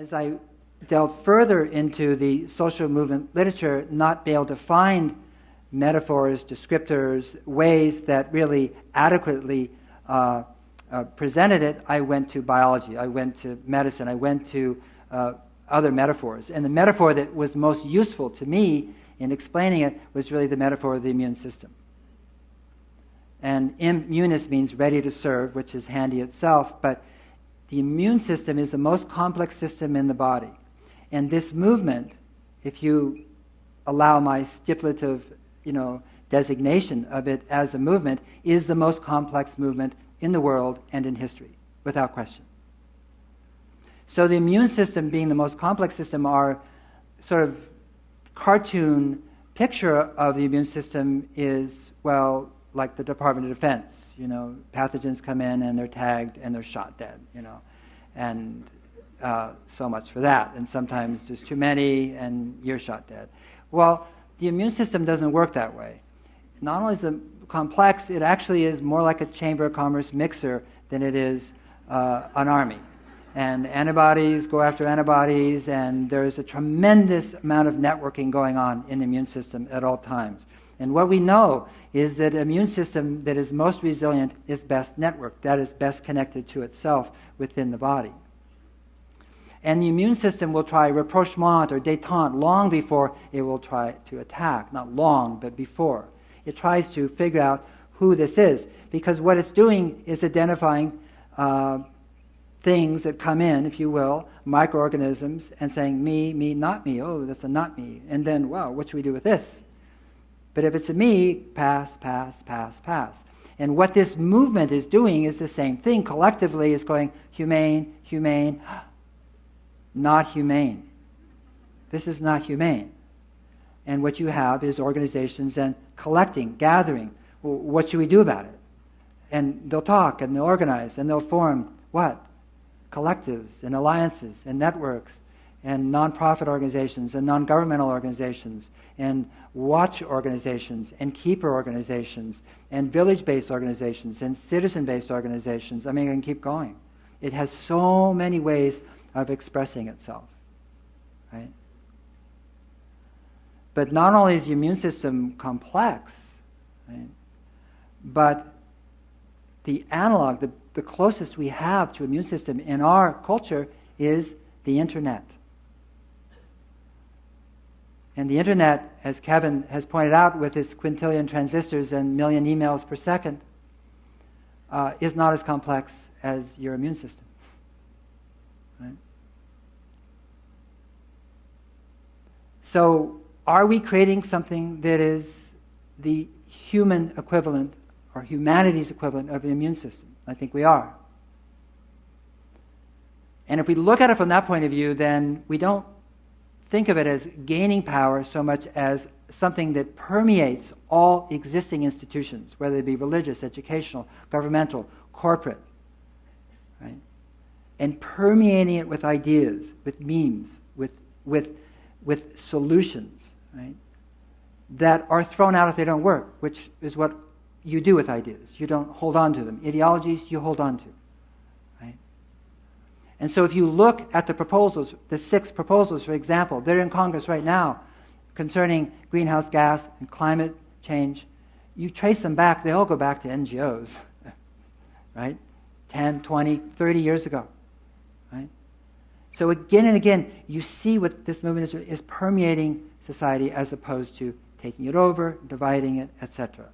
As I delved further into the social movement literature, not be able to find metaphors, descriptors, ways that really adequately presented it, I went to biology, I went to medicine, I went to other metaphors. And the metaphor that was most useful to me in explaining it was really the metaphor of the immune system. And immunis means ready to serve, which is handy itself, but the immune system is the most complex system in the body. And this movement, if you allow my stipulative, designation of it as a movement, is the most complex movement in the world and in history, without question. So the immune system being the most complex system, our sort of cartoon picture of the immune system is, well, like the Department of Defense. Pathogens come in and they're tagged and they're shot dead, and so much for that. And sometimes there's too many and you're shot dead. Well, the immune system doesn't work that way. Not only is it complex, it actually is more like a Chamber of Commerce mixer than it is an army. And antibodies go after antibodies, and there's a tremendous amount of networking going on in the immune system at all times. And what we know is that an immune system that is most resilient is best networked, that is best connected to itself within the body. And the immune system will try rapprochement or détente long before it will try to attack. Not long, but before. It tries to figure out who this is, because what it's doing is identifying things that come in, if you will, microorganisms, and saying, me, not me, oh, that's a not me. And then, wow, what should we do with this? But if it's a me, pass, pass, pass, pass. And what this movement is doing is the same thing. Collectively, it's going humane, humane, not humane. This is not humane. And what you have is organizations and collecting, gathering. Well, what should we do about it? And they'll talk and they'll organize and they'll form what? Collectives and alliances and networks and non-profit organizations and non-governmental organizations and watch organizations and keeper organizations and village-based organizations and citizen-based organizations. I mean, I can keep going. It has so many ways of expressing itself, right? But not only is the immune system complex, right, but the analog, the closest we have to immune system in our culture is the internet. And the internet, as Kevin has pointed out with his quintillion transistors and million emails per second, is not as complex as your immune system. Right? So, are we creating something that is the human equivalent or humanity's equivalent of the immune system? I think we are. And if we look at it from that point of view, then we don't think of it as gaining power so much as something that permeates all existing institutions, whether they be religious, educational, governmental, corporate, right? And permeating it with ideas, with memes, with solutions, right? That are thrown out if they don't work, which is what you do with ideas. You don't hold on to them. Ideologies you hold on to, right? And so if you look at the proposals, the 6 proposals, for example, they're in Congress right now concerning greenhouse gas and climate change, you trace them back, they all go back to NGOs, right? 10, 20, 30 years ago, right? So again and again, you see what this movement is permeating society as opposed to taking it over, dividing it, etc.